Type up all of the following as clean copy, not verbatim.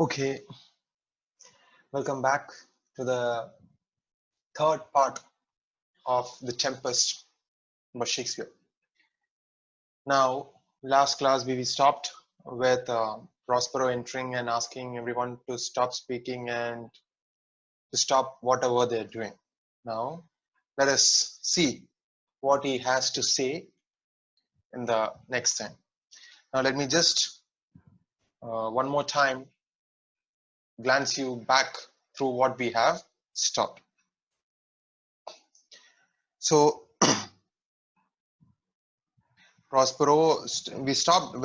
Okay, welcome back to the third part of The Tempest by Shakespeare. Now, last class we stopped with Prospero entering and asking everyone to stop speaking and to stop whatever they're doing. Now, let us see what he has to say in the next time. Now, let me just one more time glance you back through what we have stopped. So, Prospero, we stopped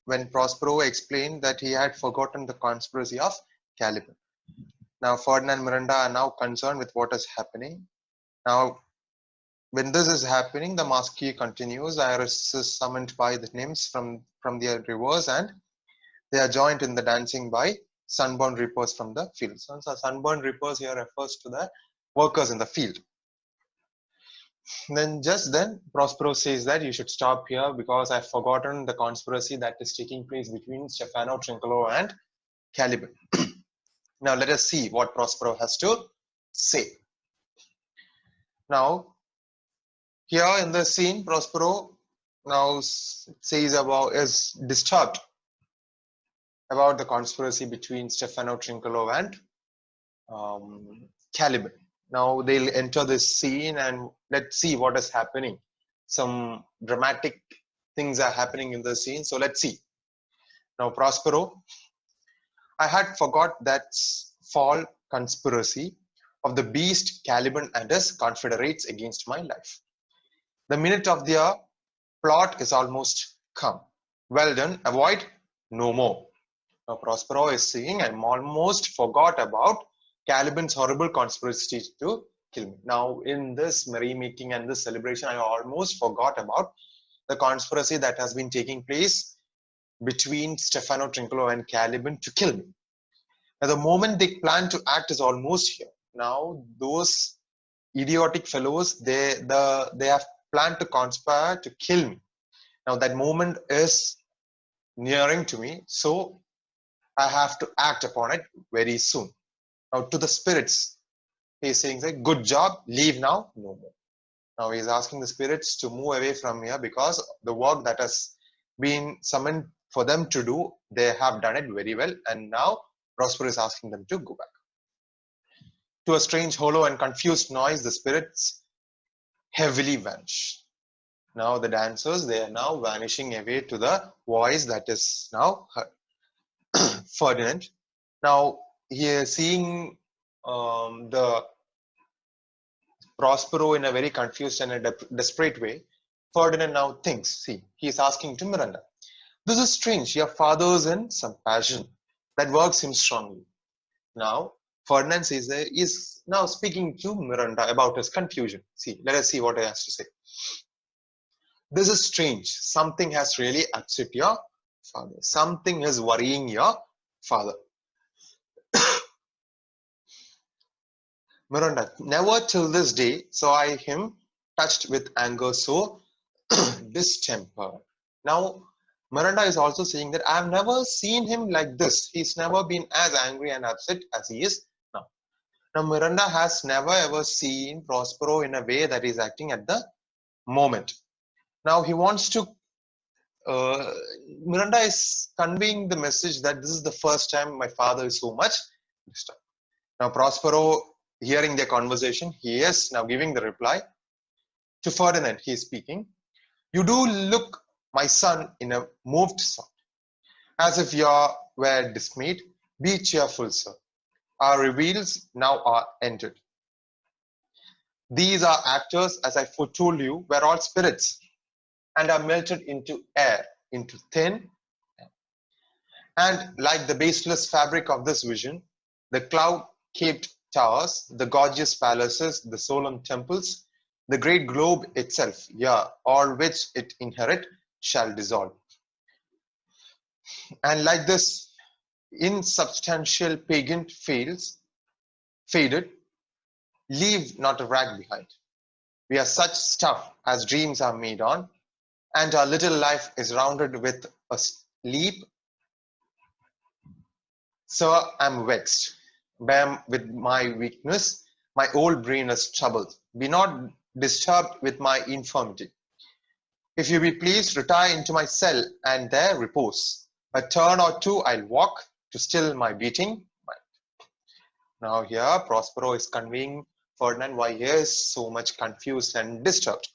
when Prospero explained that he had forgotten the conspiracy of Caliban. Now, Ferdinand and Miranda are now concerned with what is happening. Now, when this is happening, the Marquis continues. Iris is summoned by the nymphs from their rivers, and they are joined in the dancing by sunburned reapers from the fields. So, sunburned reapers here refers to the workers in the field. Then Prospero says that you should stop here because I've forgotten the conspiracy that is taking place between Stefano Trinculo and Caliban. Now let us see what Prospero has to say. Now here in the scene, Prospero now is disturbed about the conspiracy between Stefano Trinculo and Caliban. Now they'll enter this scene and let's see what is happening. Some dramatic things are happening in the scene. So let's see. Now Prospero, I had forgot that fall conspiracy of the beast Caliban and his confederates against my life. The minute of their plot is almost come. Well done, avoid no more. Now Prospero is saying, I almost forgot about Caliban's horrible conspiracy to kill me. Now, in this merrymaking and this celebration, I almost forgot about the conspiracy that has been taking place between Stefano Trinculo and Caliban to kill me. Now, the moment they plan to act is almost here. Now, those idiotic fellows, they have planned to conspire to kill me. Now, that moment is nearing to me, so I have to act upon it very soon. Now to the spirits, he's saying, good job, leave now, no more. Now he's asking the spirits to move away from here because the work that has been summoned for them to do, they have done it very well. And now Prospero is asking them to go back. To a strange, hollow and confused noise, the spirits heavily vanish. Now the dancers, they are now vanishing away to the voice that is now heard. Ferdinand. Now he is seeing the Prospero in a very confused and a desperate way. Ferdinand now thinks, see, he is asking to Miranda, this is strange, your father is in some passion that works him strongly. Now Ferdinand says that he is now speaking to Miranda about his confusion. See, let us see what he has to say. This is strange, something has really upset your father. Something is worrying your father. Miranda, never till this day saw I him touched with anger so distempered. Now, Miranda is also saying that I've never seen him like this. He's never been as angry and upset as he is now. Now, Miranda has never ever seen Prospero in a way that he's acting at the moment. Now, he wants to, Miranda is conveying the message that this is the first time my father is so much disturbed. Now, Prospero, hearing their conversation, he is now giving the reply to Ferdinand. He is speaking. You do look, my son, in a moved sort, as if you were dismayed. Be cheerful, sir. Our reveals now are ended. These are actors, as I foretold you, were all spirits, and are melted into air, into thin air. And like the baseless fabric of this vision, the cloud-caped towers, the gorgeous palaces, the solemn temples, the great globe itself, all which it inherit, shall dissolve. And like this insubstantial pagan faded, leave not a rag behind. We are such stuff as dreams are made on, and our little life is rounded with a sleep Sir, I'm vexed. Bam with my weakness, my old brain is troubled. Be not disturbed with my infirmity. If you be pleased, retire into my cell and there repose. A turn or two I'll walk to still my beating mind. Now here Prospero is conveying Ferdinand why he is so much confused and disturbed.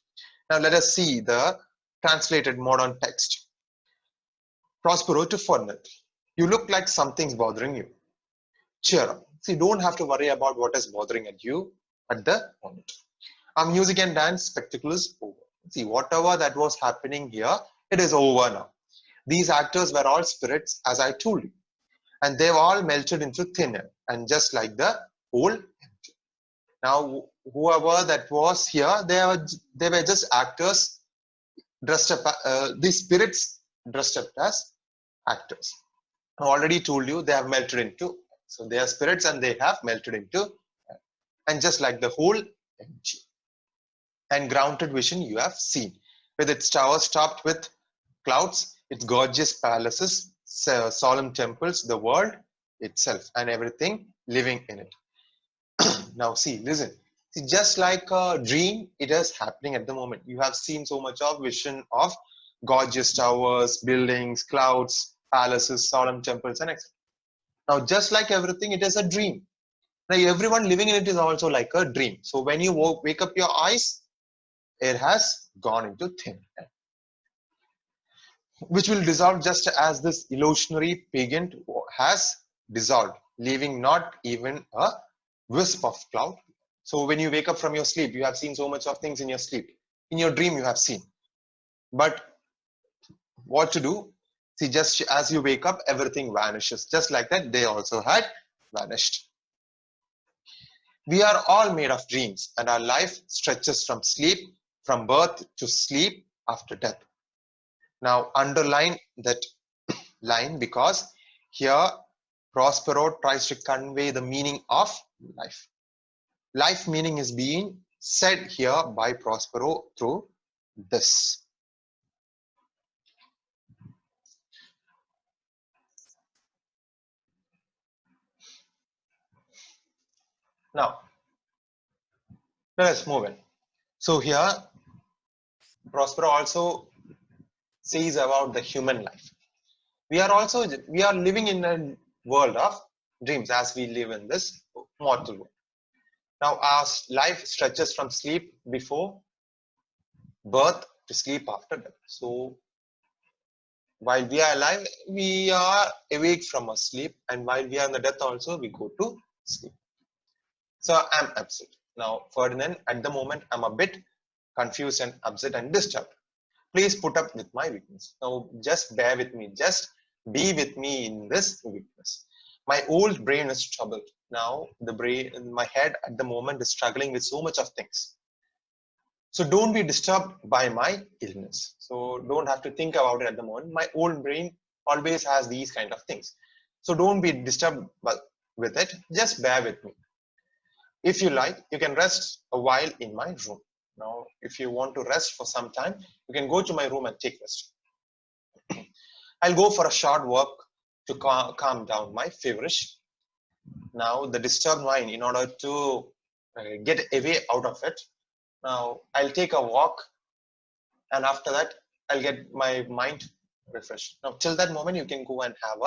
Now let us see the translated modern text. Prospero to Ferdinand. You look like something's bothering you. Cheer up. See, don't have to worry about what is bothering at you at the moment. Our music and dance spectacle is over. See, whatever that was happening here, it is over now. These actors were all spirits, as I told you, and they've all melted into thin air, and just like the whole empty. Now, whoever that was here, they were just actors dressed up. These spirits dressed up as actors. I already told you they have melted into. So they are spirits and they have melted into. And just like the whole empty and grounded vision you have seen, with its towers topped with clouds, its gorgeous palaces, solemn temples, the world itself and everything living in it. Now see, listen. See, just like a dream, it is happening at the moment. You have seen so much of vision of gorgeous towers, buildings, clouds, palaces, solemn temples, and etc. Now, just like everything, it is a dream. Now, everyone living in it is also like a dream. So when you wake up your eyes, it has gone into thin air, which will dissolve just as this illusionary pageant has dissolved, leaving not even a wisp of cloud. So when you wake up from your sleep, you have seen so much of things in your sleep. In your dream, you have seen. But what to do? See, just as you wake up, everything vanishes. Just like that, they also had vanished. We are all made of dreams, and our life stretches from sleep, from birth to sleep after death. Now, underline that line because here Prospero tries to convey the meaning of life. Life meaning is being said here by Prospero through this. Now, let us move in. So here, Prospero also says about the human life. We are living in a world of dreams as we live in this mortal world. Now, our life stretches from sleep before birth to sleep after death. So, while we are alive, we are awake from our sleep, and while we are in the death, also we go to sleep. So, I'm upset. Now, Ferdinand, at the moment, I'm a bit confused and upset and disturbed. Please put up with my weakness. Now, just bear with me. Just be with me in this weakness. My old brain is troubled. Now, the brain in my head at the moment is struggling with so much of things. So don't be disturbed by my illness. So don't have to think about it at the moment. My old brain always has these kind of things. So don't be disturbed with it. Just bear with me. If you like, you can rest a while in my room. Now, if you want to rest for some time, you can go to my room and take rest. I'll go for a short walk to calm down my feverish. Now, the disturbed mind, in order to get away out of it, now I'll take a walk, and after that, I'll get my mind refreshed. Now, till that moment, you can go and have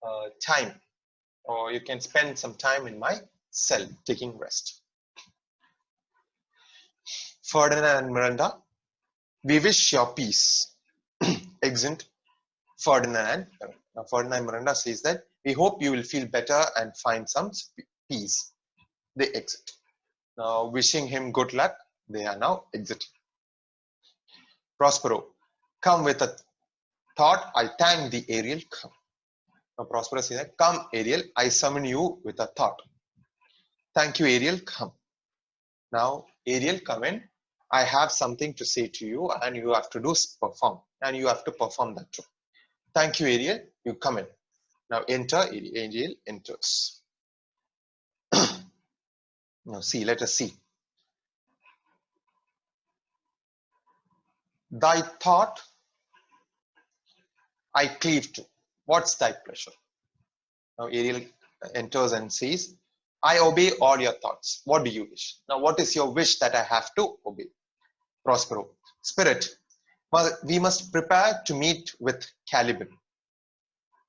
a time, or you can spend some time in my cell taking rest. Ferdinand and Miranda, we wish your peace. Exit Ferdinand. Now, Ferdinand and Miranda says that we hope you will feel better and find some peace. They exit. Now, wishing him good luck, they are now exiting. Prospero, come with a thought, I thank the Ariel, come. Now, Prospero says that, come Ariel, I summon you with a thought. Thank you, Ariel, come. Now, Ariel, come in. I have something to say to you, and you have to perform, and you have to perform that too. Thank you, Ariel. You come in. Now, enter. Ariel enters. Now, see. Let us see. Thy thought I cleave to. What's thy pleasure? Now Ariel enters and says, I obey all your thoughts. What do you wish? Now, what is your wish that I have to obey? Prospero, Spirit, well, we must prepare to meet with Caliban.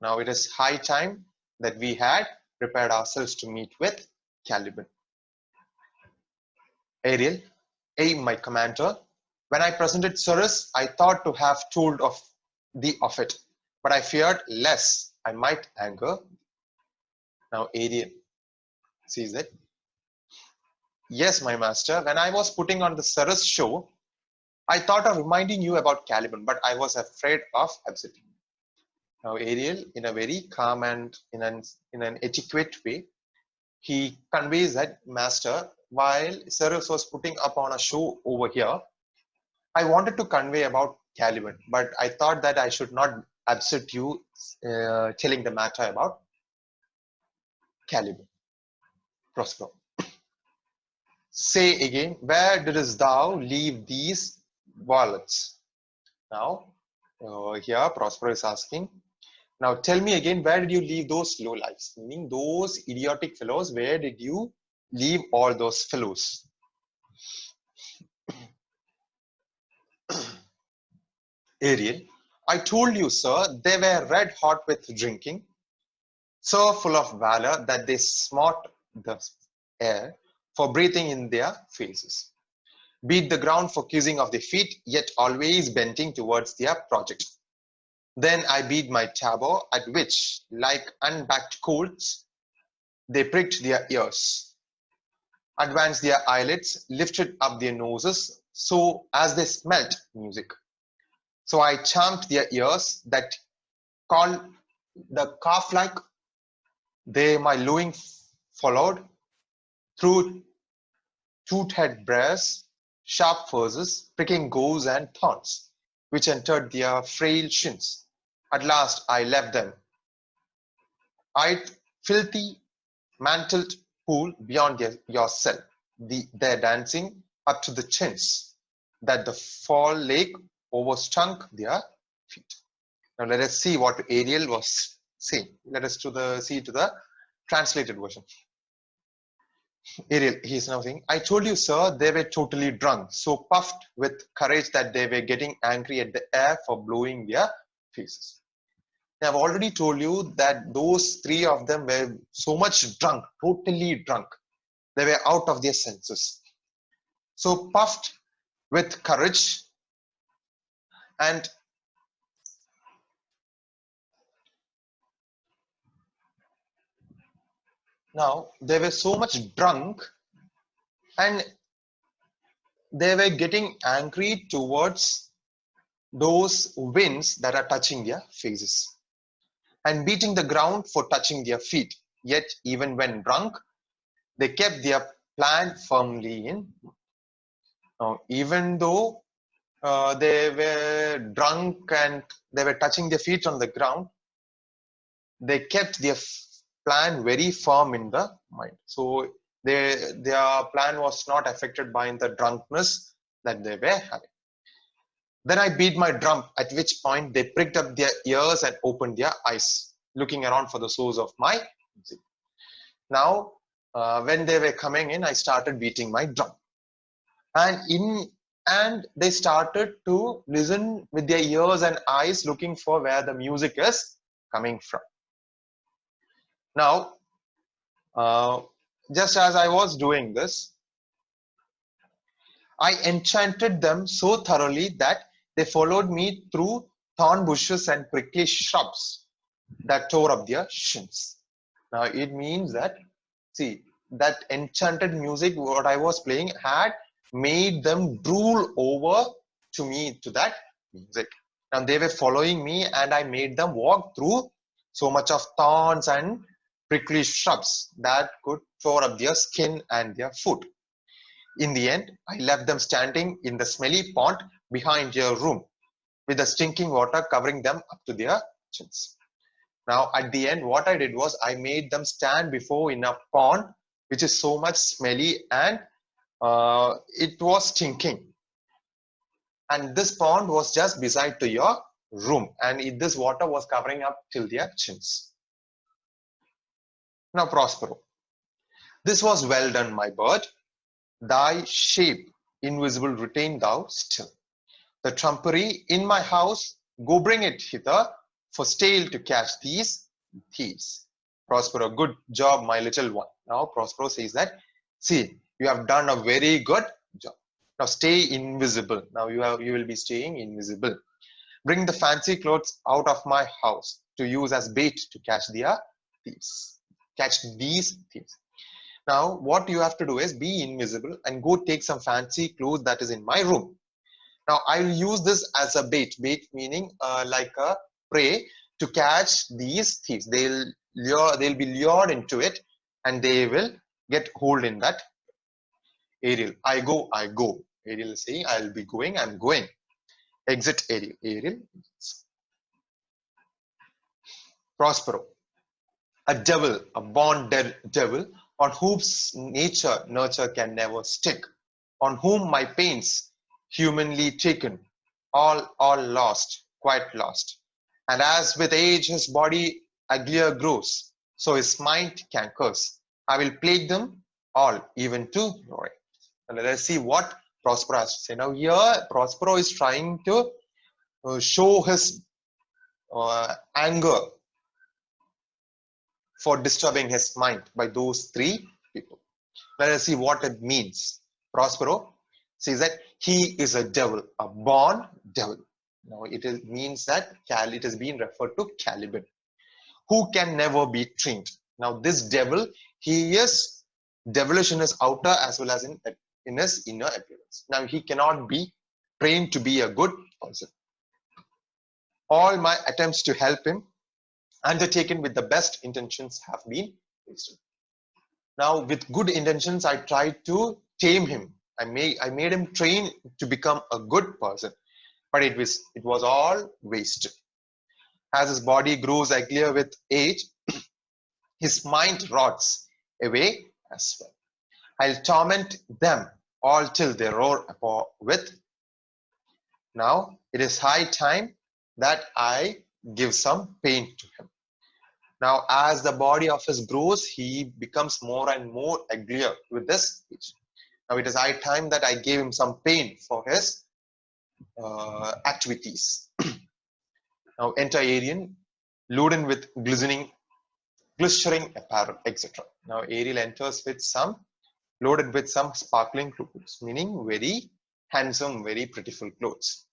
Now it is high time that we had prepared ourselves to meet with Caliban. Ariel, my commander, when I presented Cyrus, I thought to have told of thee of it, but I feared lest I might anger. Now Ariel sees that. Yes, my master, when I was putting on the Cyrus show, I thought of reminding you about Caliban, but I was afraid of upsetting. Now Ariel, in a very calm and in an etiquette way, he conveys that, Master, while Cyrus was putting up on a show over here, I wanted to convey about Caliban, but I thought that I should not upset you telling the matter about Caliban. Prospero. Say again, where didst thou leave these wallets? Now, here Prospero is asking, now tell me again, where did you leave those low lives? Meaning those idiotic fellows, where did you leave all those fellows? Ariel, I told you, sir, they were red hot with drinking, so full of valor that they smote the air for breathing in their faces, beat the ground for kissing of their feet, yet always bending towards their project. Then I beat my tabor, at which, like unbacked colts, they pricked their ears, advanced their eyelids, lifted up their noses, so as they smelt music. So I charmed their ears that called the calf-like, they my lowing followed, through toot-head briars, sharp furzes, pricking goes and thorns, which entered their frail shins. At last I left them. I'd filthy mantled pool beyond your cell, their dancing up to the chins, that the fall lake overstunk their feet. Now let us see what Ariel was saying. Let us see to the translated version. Ariel, he is now saying, I told you, sir, they were totally drunk, so puffed with courage that they were getting angry at the air for blowing their faces. I've already told you that those three of them were so much drunk, totally drunk. They were out of their senses. So puffed with courage, and now they were so much drunk and they were getting angry towards those winds that are touching their faces and beating the ground for touching their feet. Yet even when drunk, they kept their plan firmly in. Now, even though they were drunk and they were touching their feet on the ground, they kept their plan very firm in the mind. So their plan was not affected by the drunkenness that they were having. Then I beat my drum, at which point they pricked up their ears and opened their eyes, looking around for the source of my music. Now, when they were coming in, I started beating my drum. And they started to listen with their ears and eyes, looking for where the music is coming from. Now, just as I was doing this, I enchanted them so thoroughly that they followed me through thorn bushes and prickly shrubs that tore up their shins. Now, it means that, see, that enchanted music, what I was playing, had made them drool over to me, to that music. And they were following me, and I made them walk through so much of thorns and prickly shrubs that could tore up their skin and their foot. In the end, I left them standing in the smelly pond behind your room, with the stinking water covering them up to their chins. Now, at the end, what I did was I made them stand before in a pond, which is so much smelly, and it was stinking. And this pond was just beside to your room, and this water was covering up till their chins. Now Prospero. This was well done, my bird. Thy shape invisible retain thou still. The trumpery in my house, go bring it hither, for stale to catch these thieves. Prospero, good job, my little one. Now Prospero says that, see, you have done a very good job. Now stay invisible. Now you will be staying invisible. Bring the fancy clothes out of my house to use as bait to catch their thieves. Catch these thieves. Now what you have to do is be invisible and go take some fancy clothes that is in my room. Now I'll use this as a bait. Bait meaning like a prey to catch these thieves. They'll be lured into it and they will get hold in that. Ariel, I go, I go. Ariel is saying, I'll be going, I'm going. Exit Ariel. Ariel. Prospero. A devil, a born devil, on whose nurture can never stick, on whom my pains humanly taken, all lost, quite lost. And as with age his body uglier grows, so his mind can curse. I will plague them all, even to glory. And let us see what Prospero has to say. Now here Prospero is trying to show his anger for disturbing his mind by those three people. Let us see what it means. Prospero says that he is a devil, a born devil. Now it means that it is being referred to Caliban, who can never be trained. Now this devil, he is devilish in his outer as well as in his inner appearance. Now he cannot be trained to be a good person. All my attempts to help him, undertaken with the best intentions, have been wasted. Now with good intentions I tried to tame him. I made him train to become a good person, but it was all wasted. As his body grows uglier with age, his mind rots away as well. I'll torment them all till they roar with. Now it is high time that I give some pain to him. Now as the body of his grows, he becomes more and more uglier with this age. Now it is high time that I gave him some pain for his activities. Now enter Ariel, laden with glistering apparel, etc. Now Ariel enters with loaded with some sparkling clothes, meaning very handsome, very beautiful clothes.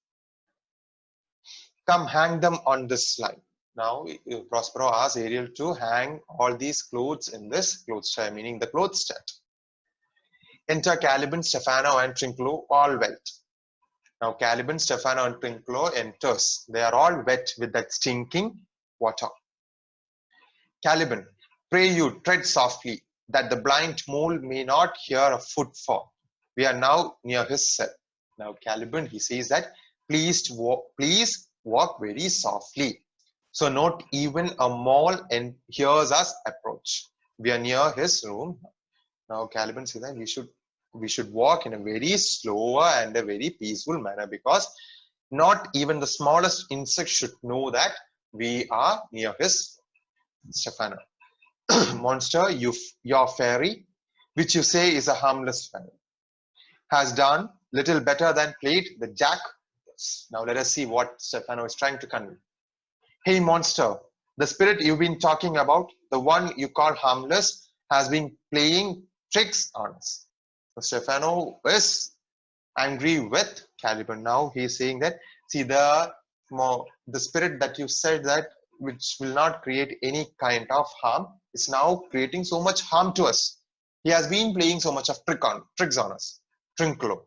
Come hang them on this line. Now Prospero asks Ariel to hang all these clothes in this clothes stand, meaning the clothes stand. Enter Caliban, Stefano, and Trinculo, all wet. Now Caliban, Stefano, and Trinculo enters. They are all wet with that stinking water. Caliban, pray you tread softly, that the blind mole may not hear a footfall. We are now near his cell. Now Caliban, he says that please walk very softly, so not even a mole hears us approach. We are near his room. Now Caliban says that we should walk in a very slower and a very peaceful manner, because not even the smallest insect should know that we are near his. Stefano. Monster, your fairy, which you say is a harmless fairy, has done little better than played the jack. Now let us see what Stefano is trying to convey. Hey monster, the spirit you've been talking about, the one you call harmless, has been playing tricks on us. So Stefano is angry with Caliban. Now he is saying that, see, the spirit that you said that which will not create any kind of harm is now creating so much harm to us. He has been playing so much of tricks on us. Trinculo.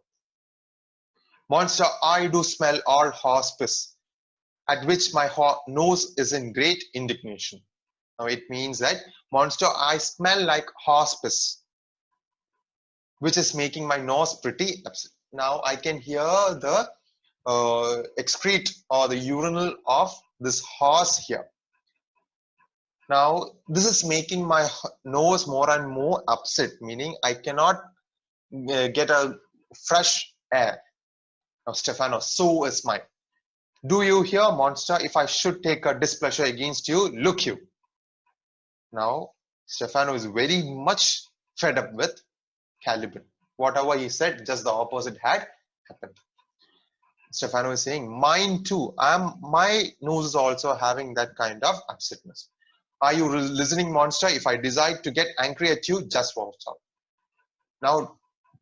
Monster, I do smell all horse piss, at which my nose is in great indignation. Now it means that, monster, I smell like horse piss, which is making my nose pretty upset. Now I can hear the excrete or the urinal of this horse here. Now this is making my nose more and more upset, meaning I cannot get a fresh air. Now Stefano, so is mine. Do you hear, monster? If I should take a displeasure against you, look you. Now Stefano is very much fed up with Caliban. Whatever he said, just the opposite had happened. Stefano is saying, mine too. My nose is also having that kind of upsetness. Are you listening, monster? If I decide to get angry at you, just watch out.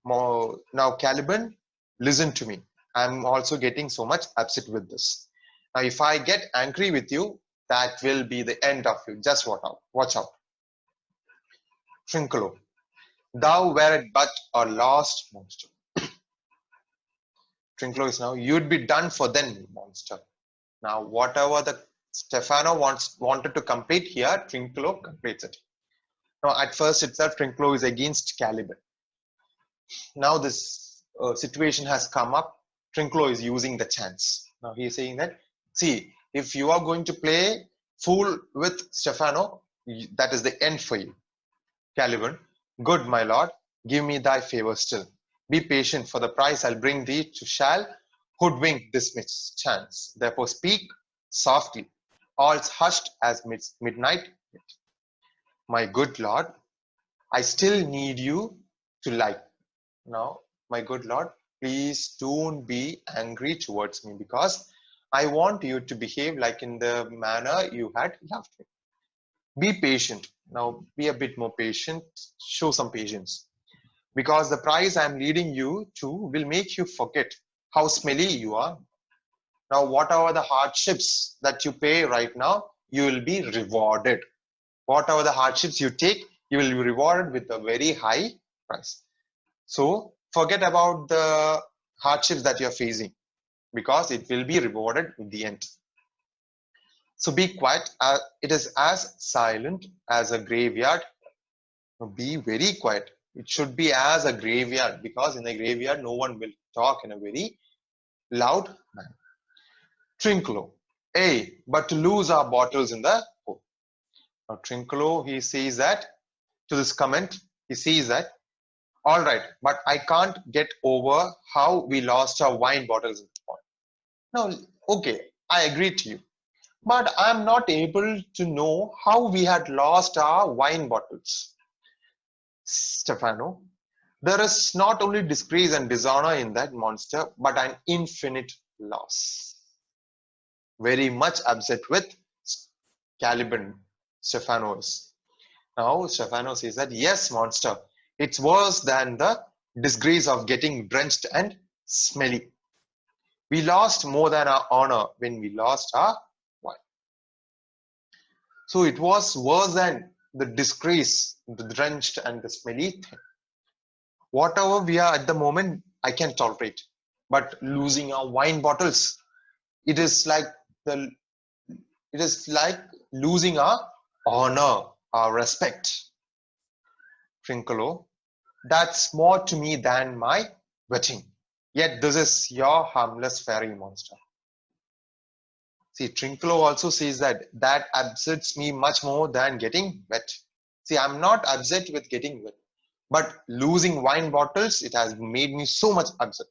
Now, Caliban, listen to me. I'm also getting so much upset with this. Now, if I get angry with you, that will be the end of you. Just watch out. Trinculo, thou wert but a lost monster. Trinculo is now, you'd be done for then, monster. Now, whatever the Stefano wanted to complete here, Trinculo completes it. Now, at first itself, Trinculo is against Caliban. Now, this situation has come up. Trinculo is using the chance. Now, he is saying that, see, if you are going to play fool with Stefano, that is the end for you. Caliban, good, my lord, give me thy favor still. Be patient, for the price I'll bring thee to shall hoodwink this mischance. Therefore speak softly. All's hushed as midnight. My good lord, I still need you to like. Now, my good lord, please don't be angry towards me, because I want you to behave like in the manner you had loved me. Be patient. Now, be a bit more patient. Show some patience. Because the prize I'm leading you to will make you forget how smelly you are. Now, whatever the hardships that you pay right now, you will be rewarded. Whatever the hardships you take, you will be rewarded with a very high price. So, forget about the hardships that you're facing, because it will be rewarded in the end. So be quiet. It is as silent as a graveyard. Be very quiet. It should be as a graveyard, because in a graveyard, no one will talk in a very loud manner. Trinculo, hey, but to lose our bottles in the pool. Now, Trinculo, he says that, to this comment, he says that, all right, but I can't get over how we lost our wine bottles in the pond. Now, okay, I agree to you. But I'm not able to know how we had lost our wine bottles. Stefano, there is not only disgrace and dishonor in that, monster, but an infinite loss. Very much upset with Caliban, Stefano is. Now, Stefano says that, yes, monster, it's worse than the disgrace of getting drenched and smelly. We lost more than our honor when we lost our wine. So it was worse than the disgrace, the drenched and the smelly thing. Whatever we are at the moment, I can tolerate. But losing our wine bottles, it is like losing our honor, our respect. Trinculo, that's more to me than my wetting. Yet this is your harmless fairy monster. See, Trinculo also says that upsets me much more than getting wet. See, I'm not upset with getting wet, but losing wine bottles, it has made me so much upset.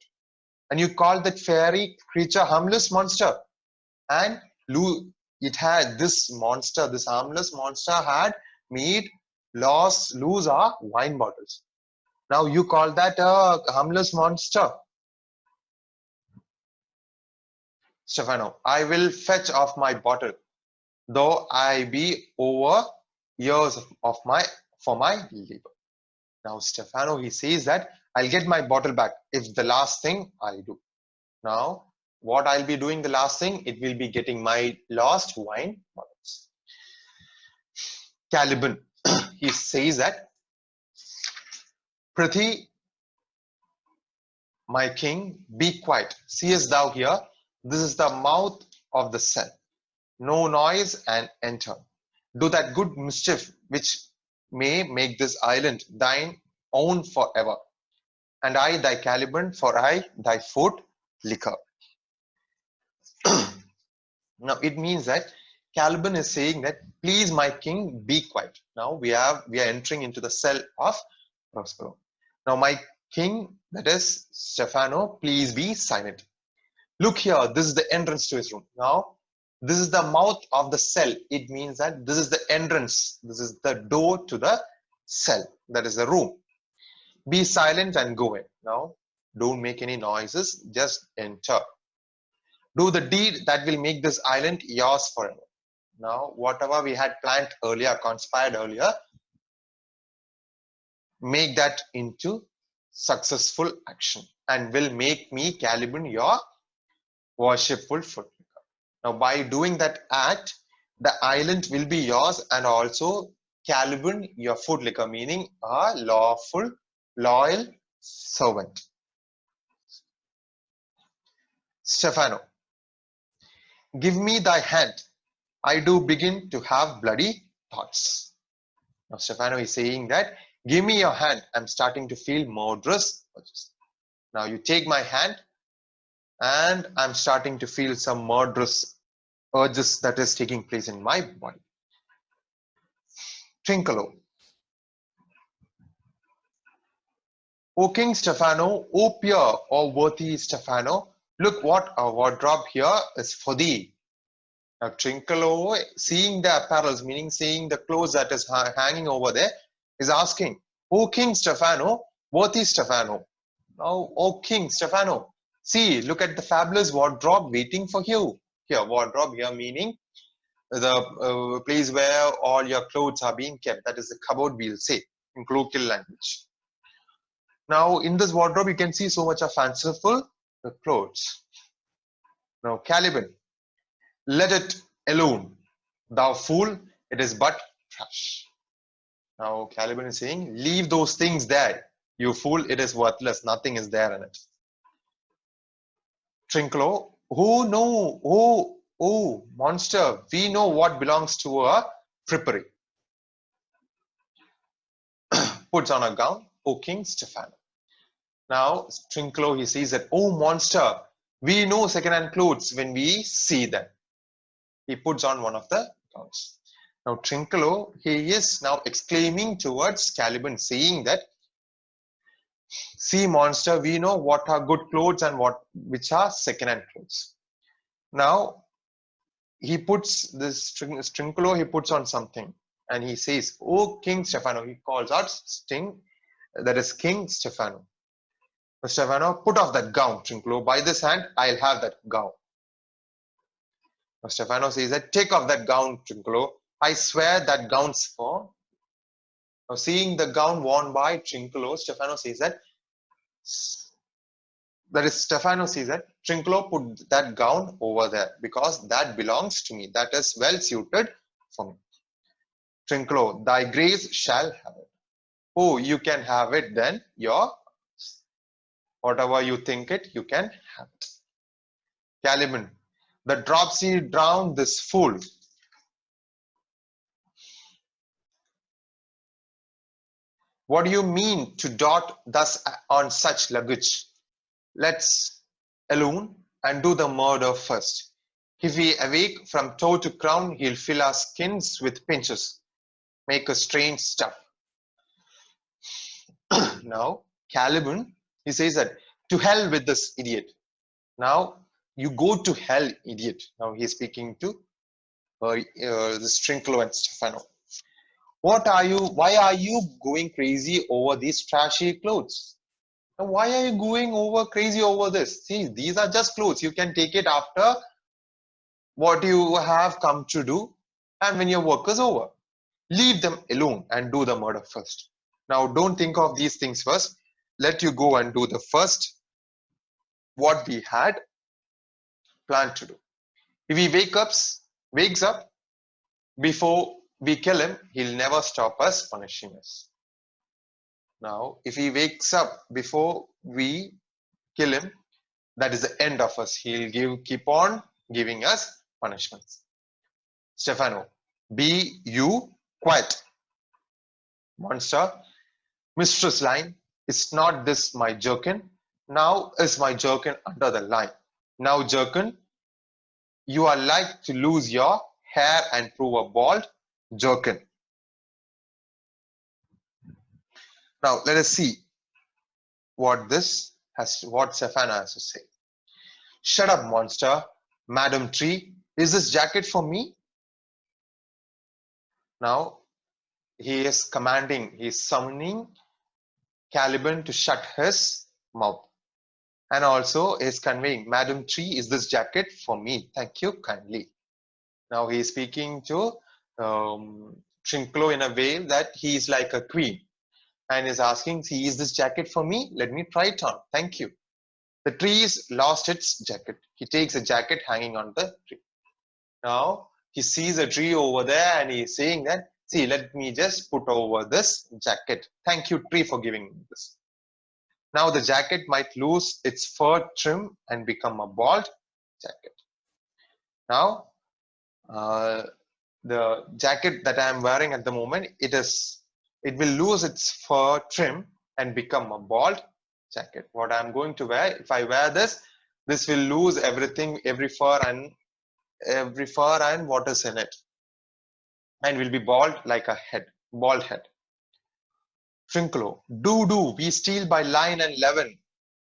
And you call that fairy creature harmless monster? And it had this monster, this harmless monster had made lose our wine bottles. Now you call that a harmless monster? Stefano, I will fetch off my bottle, though I be over years for my labor. Now Stefano, he says that I'll get my bottle back if the last thing I do. Now, what I'll be doing the last thing, it will be getting my lost wine bottles. Caliban, he says that, Prithee, my king, be quiet. Seest thou here? This is the mouth of the cell. No noise and enter. Do that good mischief which may make this island thine own forever. And I thy Caliban, for I thy foot liquor. Now it means that Caliban is saying that, please my king, be quiet. Now we are entering into the cell of Prospero. Now my king, that is Stefano, please be silent. Look here, this is the entrance to his room. Now This is the mouth of the cell. It means that this is the entrance. This is the door to the cell. That is the room. Be silent and go in. Now, don't make any noises. Just enter. Do the deed that will make this island yours forever. Now, whatever we had planned earlier, conspired earlier, make that into successful action and will make me, Caliban, your worshipful footlicker. Now, by doing that act, the island will be yours and also Caliban, your footlicker, meaning a lawful, loyal servant. Stefano, give me thy hand. I do begin to have bloody thoughts. Now, Stefano is saying that, give me your hand. I'm starting to feel murderous urges. Now, you take my hand and I'm starting to feel some murderous urges that is taking place in my body. Trincolo. O King Stefano, O pure or worthy Stefano, look what our wardrobe here is for thee. Now, Trincolo, seeing the apparels, meaning seeing the clothes that is hanging over there, is asking, O King Stefano, worthy Stefano. Now, O King Stefano, see, look at the fabulous wardrobe waiting for you. Here, wardrobe here meaning the place where all your clothes are being kept. That is the cupboard, we'll say, in colloquial language. Now, in this wardrobe, you can see so much of fanciful clothes. Now, Caliban, let it alone. Thou fool, it is but trash. Now, Caliban is saying, leave those things there. You fool, it is worthless. Nothing is there in it. Trincolo, oh no, oh, monster, we know what belongs to a frippery. Puts on a gown, O King Stefano. Now, Trincolo, he says that, oh monster, we know second-hand clothes when we see them. He puts on one of the gowns. Now, Trincolo, he is now exclaiming towards Caliban, saying that, see, monster, we know what are good clothes and which are second-hand clothes. Now, he puts this Trincolo, he puts on something and he says, oh, King Stefano, he calls out that is King Stefano. Stefano, put off that gown, Trincolo. By this hand, I'll have that gown. Stefano says that, take off that gown, Trincolo. I swear that gown's for. Now, seeing the gown worn by Trincolo, Stefano says that, Stefano says that, Trincolo, put that gown over there because that belongs to me. That is well suited for me. Trincolo, thy grace shall have it. Oh, you can have it then, whatever you think it, you can have it. Caliban, the dropsy drowned this fool. What do you mean to dot thus on such luggage? Let's alone and do the murder first. If we awake from toe to crown, he'll fill our skins with pinches, make us strange stuff. Now, Caliban, he says that, to hell with this idiot. Now, you go to hell, idiot. Now, he's speaking to this Trincolo and Stefano. Why are you going crazy over these trashy clothes? Now, why are you going crazy over this? See, these are just clothes. You can take it after what you have come to do and when your work is over. Leave them alone and do the murder first. Now, don't think of these things first. Let you go and do the first what we had planned to do. If he wakes up before we kill him, he'll never stop us punishing us. Now, if he wakes up before we kill him, that is the end of us. He'll keep on giving us punishments. Stefano, be you quiet. Monster, mistress line, is not this my jerkin? Now is my jerkin under the line. Now, jerkin, you are like to lose your hair and prove a bald jerkin. Now, let us see what Stefano has to say. Shut up, monster. Madam Tree, Is this jacket for me? Now he is commanding, he is summoning Caliban to shut his mouth. And also is conveying, Madam Tree, is this jacket for me? Thank you kindly. Now he is speaking to Trinculo in a way that he is like a queen and is asking, see, is this jacket for me? Let me try it on. Thank you. The tree is lost its jacket. He takes a jacket hanging on the tree. Now he sees a tree over there and he is saying that, see, let me just put over this jacket. Thank you, tree, for giving me this. Now the jacket might lose its fur trim and become a bald jacket. Now the jacket that I am wearing at the moment, it will lose its fur trim and become a bald jacket. What I'm going to wear, if I wear this will lose everything, every fur and what is in it, and will be bald like a head, bald head. Trinculo, do, we steal by line and leaven,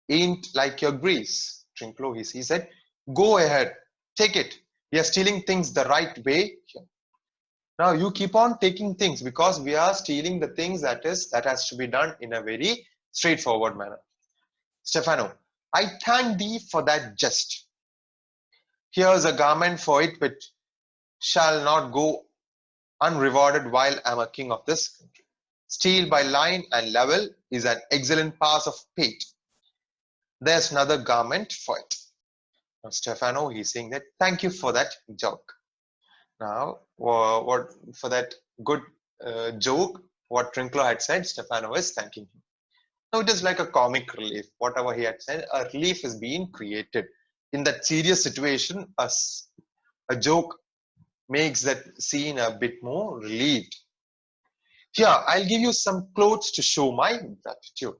ain't like your grease. Trinculo, he said, go ahead, take it. We are stealing things the right way here. Now you keep on taking things because we are stealing the things that has to be done in a very straightforward manner. Stefano, I thank thee for that jest. Here's a garment for it which shall not go unrewarded while I am a king of this country. Steel by line and level is an excellent pass of pate. There's another garment for it. Now Stefano, he's saying that thank you for that joke. Now, what for that good joke, what Trinculo had said, Stefano is thanking him. Now it is like a comic relief. Whatever he had said, a relief is being created. In that serious situation, a joke makes that scene a bit more relieved. Here, I'll give you some clothes to show my gratitude.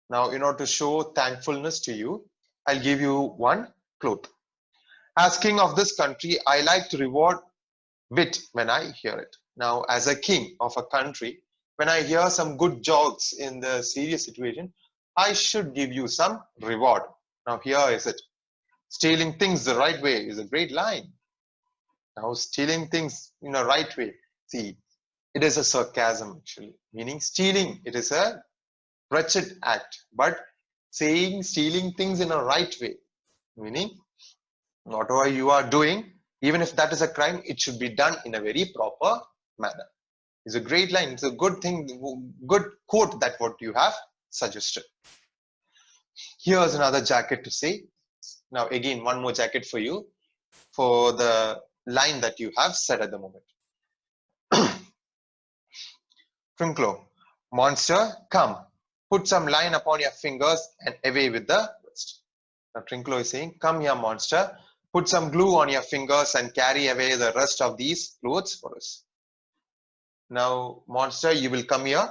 Now, in order to show thankfulness to you, I'll give you one cloth. As king of this country, I like to reward wit when I hear it. Now, as a king of a country, when I hear some good jokes in the serious situation, I should give you some reward. Now, here is it. Stealing things the right way is a great line. Now, stealing things in a right way. See, it is a sarcasm actually, meaning stealing, it is a wretched act. But saying stealing things in a right way, meaning whatever you are doing, even if that is a crime, it should be done in a very proper manner. It's a great line. It's a good thing, good quote that what you have suggested. Here's another jacket to say. Now again, one more jacket for you for the line that you have said at the moment. Trinculo, monster, come, put some line upon your fingers and away with the rest. Now Trinculo is saying, come here, monster, put some glue on your fingers and carry away the rest of these clothes for us. Now, monster, you will come here.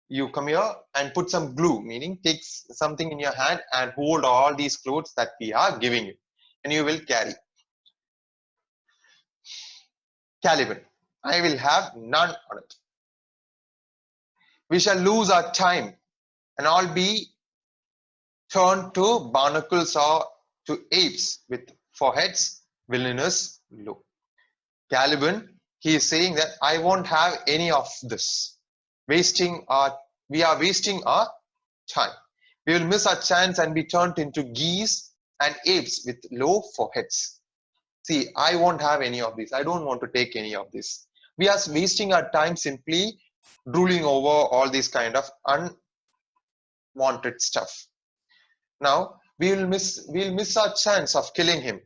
You come here and put some glue, meaning take something in your hand and hold all these clothes that we are giving you, and you will carry. Caliban, I will have none on it. We shall lose our time and all be turned to barnacles or to apes with foreheads villainous low. Caliban, he is saying that I won't have any of this. We are wasting our time. We will miss our chance and be turned into geese and apes with low foreheads. See, I won't have any of this. I don't want to take any of this. We are wasting our time simply drooling over all these kind of unwanted stuff. Now, we'll miss our chance of killing him.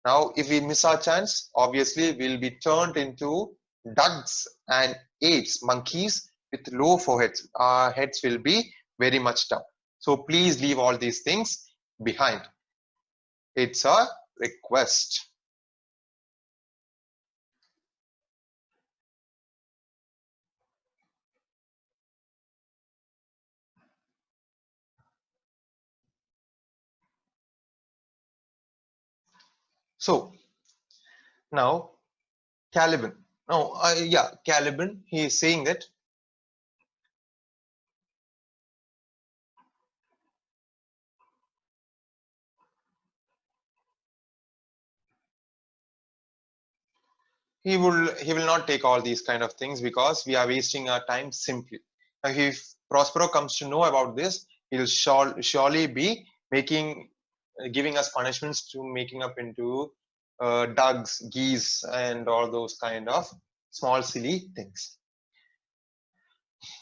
Now, if we miss our chance, obviously we'll be turned into ducks and apes, monkeys with low foreheads. Our heads will be very much down. So please leave all these things behind. It's a request. So now Caliban. Now, Caliban, he is saying that he will not take all these kind of things because we are wasting our time simply. Now, if Prospero comes to know about this, he'll surely be giving us punishments to making up into ducks, geese, and all those kind of small silly things.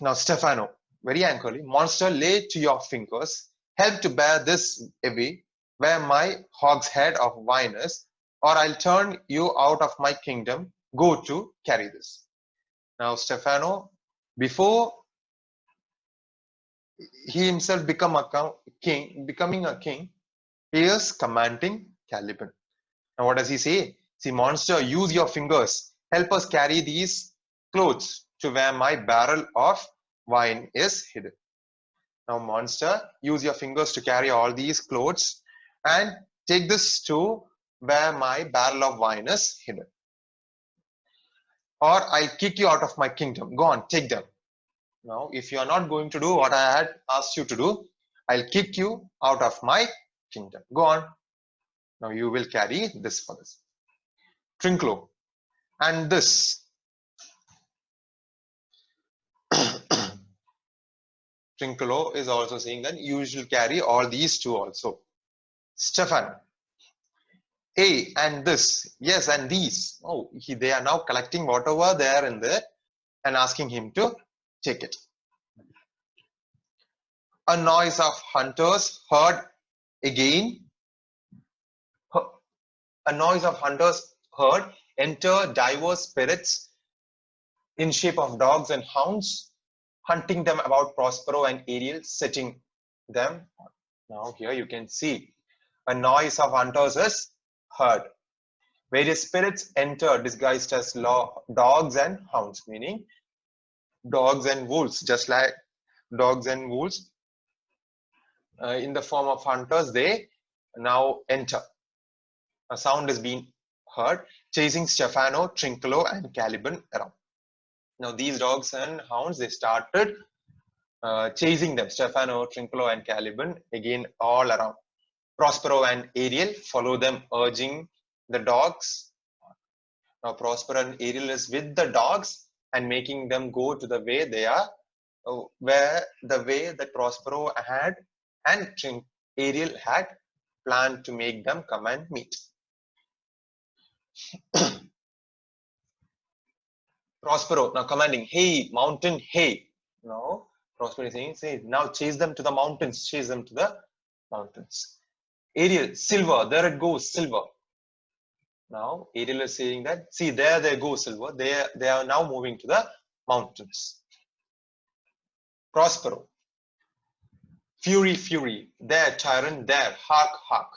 Now Stefano, very angrily, monster, lay to your fingers, help to bear this away, where my hogshead of wine is, or I'll turn you out of my kingdom. Go to carry this. Now Stefano, before he himself becoming a king, he is commanding Caliban. Now what does he say? See, monster, use your fingers, help us carry these clothes to where my barrel of wine is hidden. Now monster, use your fingers to carry all these clothes and take this to where my barrel of wine is hidden. Or I'll kick you out of my kingdom. Go on, take them. Now, if you are not going to do what I had asked you to do, I'll kick you out of my kingdom. Go on. Now you will carry this for this. Trinclo. And this. Trinclo is also saying that you should carry all these two also. Stefan. A and this. Yes, and these. Oh, they are now collecting whatever they are in there and asking him to take it. A noise of hunters heard again. A noise of hunters heard, enter diverse spirits in shape of dogs and hounds, hunting them about Prospero and Ariel, setting them on. Now here you can see a noise of hunters is heard. Various spirits enter disguised as dogs and hounds, meaning dogs and wolves, just like dogs and wolves in the form of hunters, they now enter. A sound is being heard, chasing Stefano, Trinclo, and Caliban around. Now these dogs and hounds, they started chasing them, Stefano, Trinclo, and Caliban, again all around. Prospero and Ariel follow them, urging the dogs. Now Prospero and Ariel is with the dogs and making them go to the way they are, where the way that Prospero had and Ariel had planned to make them come and meet. Prospero now commanding, hey, mountain, hey. Now Prospero is saying, say, now chase them to the mountains, chase them to the mountains. Ariel, silver, there it goes, silver. Now Ariel is saying that, see, there they go, silver. They are now moving to the mountains. Prospero, fury, fury, there, tyrant, there, hark, hark.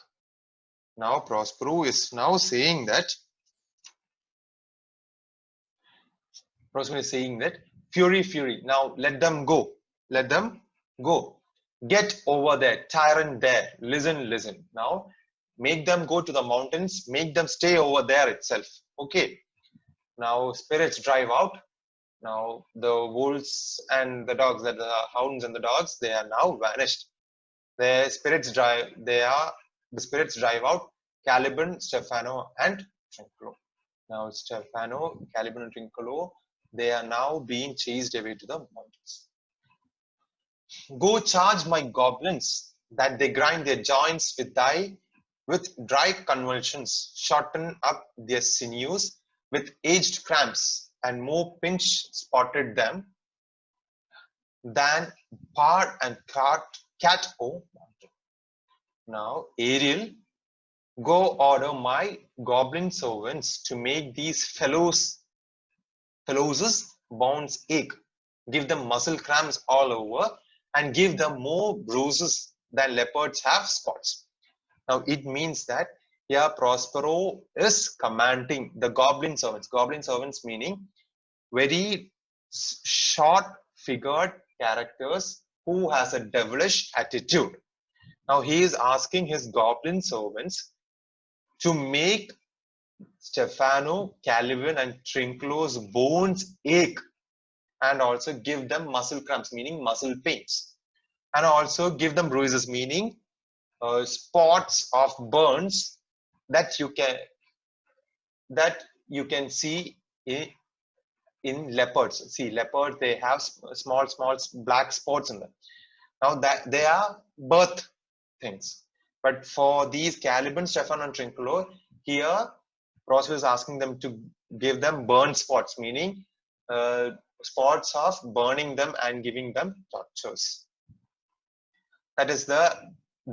Now Prospero is now saying that, fury, fury, now let them go, let them go. Get over there, tyrant there, listen, listen. Now make them go to the mountains, make them stay over there itself. Okay. Now spirits drive out. Now the wolves and the dogs, the hounds and the dogs, they are now vanished. The spirits drive out Caliban, Stefano, and Trinclo. Now Stefano, Caliban, and Trinclo, they are now being chased away to the mountains. Go charge my goblins, that they grind their joints with dry convulsions, shorten up their sinews with aged cramps, and more pinch spotted them than pard and cat o mountain. Now Ariel, go order my goblin servants to make these fellows' bones ache, give them muscle cramps all over, and give them more bruises than leopards have spots. Now it means that here Prospero is commanding the goblin servants. Goblin servants meaning very short figured characters who has a devilish attitude. Now he is asking his goblin servants to make Stefano, Caliban, and Trinclo's bones ache, and also give them muscle cramps, meaning muscle pains, and also give them bruises, meaning spots of burns that you can see in leopards. See, leopards, they have small black spots in them. Now that they are birth things. But for these Caliban, Stefan and Trinculo, here Prospero is asking them to give them burn spots, meaning spots of burning them and giving them tortures. That is the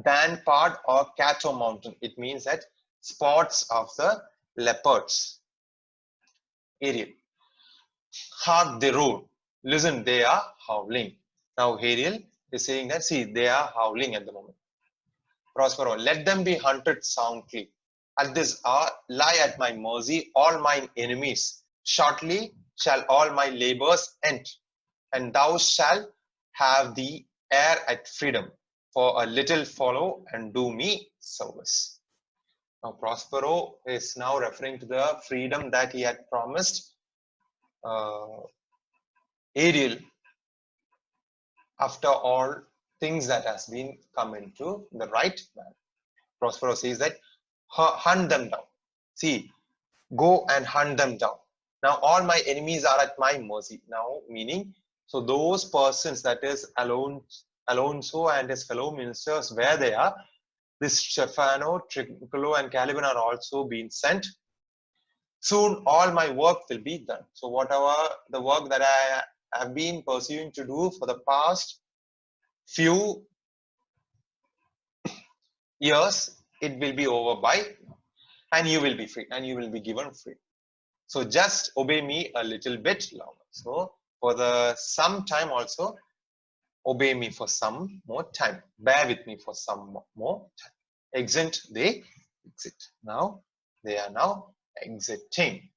Dan part or Cato Mountain. It means that spots of the leopards. Ariel. Hark they roar. Listen, they are howling. Now Ariel is saying that, see, they are howling at the moment. Prospero, let them be hunted soundly. At this hour, lie at my mercy all mine enemies. Shortly shall all my labors end, and thou shalt have the air at freedom. For a little follow and do me service. Now Prospero is now referring to the freedom that he had promised Ariel after all things that has been come into the right man. Prospero says that hunt them down. See, go and hunt them down. Now all my enemies are at my mercy. Now meaning, so those persons, that is Alonso and his fellow ministers, where they are, this Stefano, Trinculo and Caliban are also being sent. Soon all my work will be done. So whatever the work that I have been pursuing to do for the past few years, it will be over by, and you will be free, and you will be given free. So just obey me a little bit longer. So for the some time also, obey me for some more time. Bear with me for some more time. Exit, they exit. Now they are now exiting.